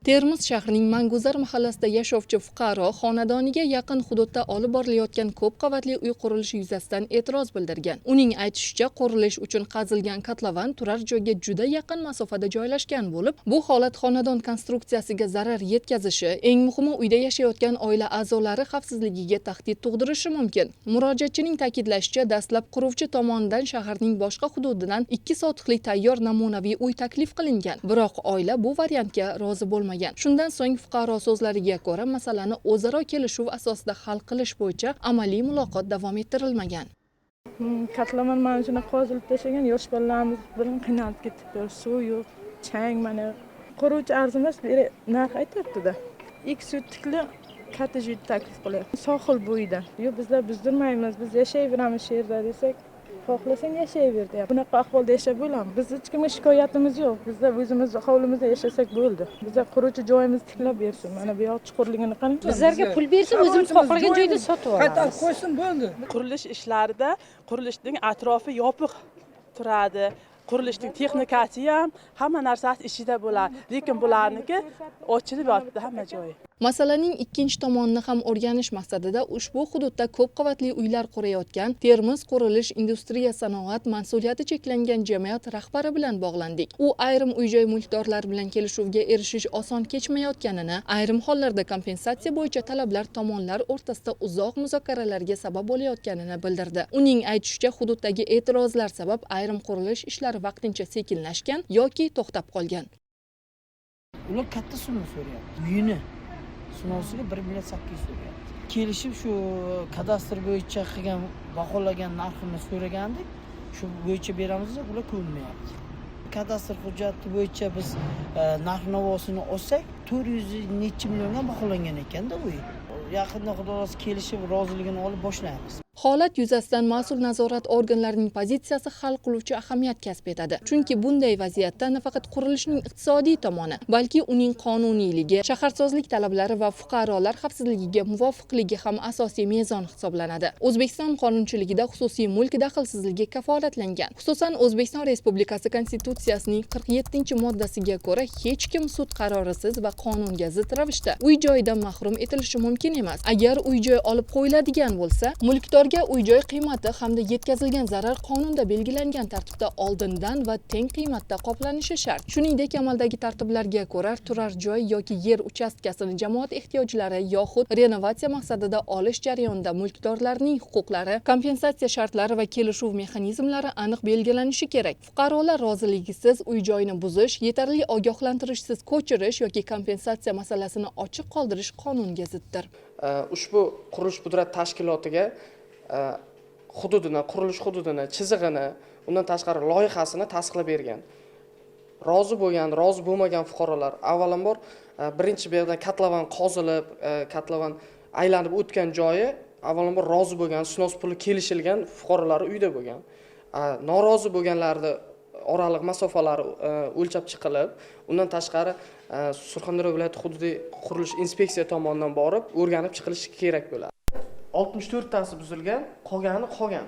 Termiz shahrining Manguzar mahallasida yashovchi fuqaro xonadoniga yaqin hududda olib borilayotgan ko'p qavatli uy qurilishi yuzasidan e'tiroz bildirgan. Uning aytishicha, qurilish uchun qazilgan kotlovan turar joyga juda yaqin masofada joylashgan bo'lib, bu holat xonadon konstruksiyasiga zarar yetkazishi, eng muhimi uyda yashayotgan oila a'zolari xavfsizligiga tahdid tug'dirishi mumkin. Murojaatchining ta'kidlashicha, dastlab quruvchi tomonidan shaharning boshqa hududidan 2 sotixli tayyor namunaviy uy taklif qilingan, biroq oila bu variantga rozi bo'lmagan. Shundan so'ng fuqaro so'zlariga ko'ra, masalani o'zaro kelishuv asosida hal qilish bo'yicha amaliy muloqot davom ettirilmagan. Kotlovan mana shuni qozilib tashlagan, yosh bolalarimiz bilan qiynalib ketibdi. Suv yo'q, chang mana. Quruvchi arzimas narx aytibdi-da. 2 sutikli kotej taklif qilyapti. Sohil bo'yida. Yo'q, bizlar buzdirmaymiz, biz yashayveramiz shu yerda desak, xohlasang yashayver deyapti. Bunaqa ahvolda yashab bo'lamiz. Biz hech kimga shikoyatimiz yo'q. Bizlar o'zimiz hovlimizda yashasak bo'ldi. Bizlar quruvchi joyimizni tiklab bersin. Mana bu yoq chuqurligini qarang. Bizlarga pul bersa, o'zimiz xohlagan joyda sotib olamiz. Qaytarib qo'ysin bo'ldi. Qurilish ishlarida qurilishning atrofi yopiq turadi. Qurilishning texnikasi ham hamma narsasi ichida bo'ladi. Lekin bularniki ochilib yotibdi hamma joyi. Masalaning ikkinchi tomonini ham o'rganish maqsadida ushbu hududda ko'p qavatli uylar qurayotgan Termiz qurilish industriya sanoat mas'uliyati cheklangan jamiyat rahbari bilan bog'landik. U ayrim uy-joy mulkdorlari bilan kelishuvga erishish oson kechmayotganini, ayrim hollarda kompensatsiya bo'yicha talablar tomonlar o'rtasida uzoq muzokaralarga sabab bo'layotganini bildirdi. Uning aytishicha, hududdagi e'tirozlar sabab ayrim qurilish ishlari vaqtincha sekinlashgan yoki to'xtab qolgan. Ular katta summa so'rayapti. Uyini sunosiga 1,8 million so'rayapti. Kelishib shu kadastr bo'yicha qilgan baholagan narxini so'ragandik. Shu bo'yicha beramiz, ular ko'nmayapti. Kadastr hujjati bo'yicha biz narx-navosini olsak 400 necha millionga baholangan ekanda uy. Yaqinda xudo xohlasa kelishib roziligini olib boshlaymiz. Holat yuzasidan mas'ul nazorat organlarining pozitsiyasi hal qiluvchi ahamiyat kasb etadi. Chunki bunday vaziyatda nafaqat qurilishning iqtisodiy tomoni, balki uning qonuniyligi, shaharsozlik talablari va fuqarolar xavfsizligiga muvofiqligi ham asosiy mezon hisoblanadi. O'zbekiston qonunchiligida xususiy mulk daxlsizligi kafolatlangan. Xususan, O'zbekiston Respublikasi Konstitutsiyasining 47-moddasiga ko'ra, hech kim sud qarorisiz va qonunga zid ravishda uy-joydan mahrum etilishi mumkin emas. Agar uy-joy olib qo'yiladigan bo'lsa, mulkdor uy-joy qiymati hamda yetkazilgan zarar qonunda belgilangan tartibda oldindan va teng qiymatda qoplanishi shart. Shuningdek, amaldagi tartiblarga ko'ra turar joy yoki yer uchastkasini jamoat ehtiyojlari yoxud renovatsiya maqsadida olish jarayonida mulkdorlarning huquqlari, kompensatsiya shartlari va kelishuv mexanizmlari aniq belgilanishi kerak. Fuqarolar roziligisiz uy-joyni buzish, yetarli ogohlantirishsiz ko'chirish yoki kompensatsiya masalasini ochiq qoldirish qonunga ziddir. Ushbu qurilish pudrat tashkilotiga hududini, qurilish hududini, chizig'ini, undan tashqari loyihasini tasdiqlab bergan. Rozi bo'lgan, rozi bo'lmagan fuqarolar avvalambor birinchi bu yerdan kotlovan qozilib, kotlovan aylanib o'tgan joyi avvalambor rozi bo'lgan, sunos puli kelishilgan fuqarolar uyda bo'lgan. Norozi bo'lganlarni oraliq masofalari o'lchab chiqilib, undan tashqari Surxondaryo viloyati hududiy qurilish inspeksiya tomonidan borib o'rganib chiqilishi kerak bo'ladi. 64 tasi buzilgan, qolgan.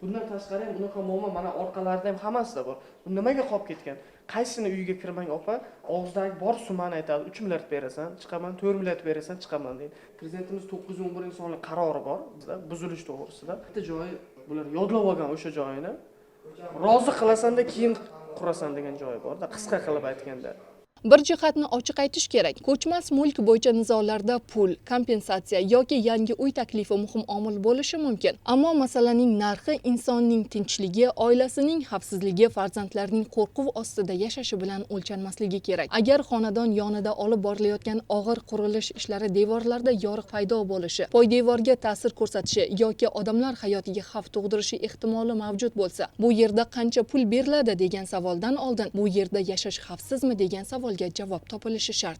Bundan tashqari ham unaqa muammo mana orqalarida ham hammasida bor. Bu nimaga qolib ketgan? Qaysini uyiga kirmang opa, og'zidagi bor summani aytadi. 3 milliard berasan, chiqaman, 4 milliard berasan, chiqaman deydi. Prezidentimiz 911-sonli qarori bor bizda buzilish to'g'risida. Bitta joyi bular yodlab olgan o'sha joyini. Rozi qilasanda keyin qurasan degan joyi bor-da, qisqa qilib aytganda. Bir jihatni ochiq aytish kerak. Ko'chmas mulk bo'yicha nizolarda pul, kompensatsiya yoki yangi uy taklifi muhim omil bo'lishi mumkin. Ammo masalaning narxi insonning tinchligi, oilasining xavfsizligi, farzandlarning qo'rquv ostida yashashi bilan o'lchanmasligi kerak. Agar xonadon yonida olib borilayotgan og'ir qurilish ishlari devorlarda yoriq paydo bo'lishi, poydevorga ta'sir ko'rsatishi yoki odamlar hayotiga xavf tug'dirishi ehtimoli mavjud bo'lsa, bu yerda qancha pul beriladi degan savoldan oldin, bu yerda yashash xavfsizmi degan savol javob topilishi shart.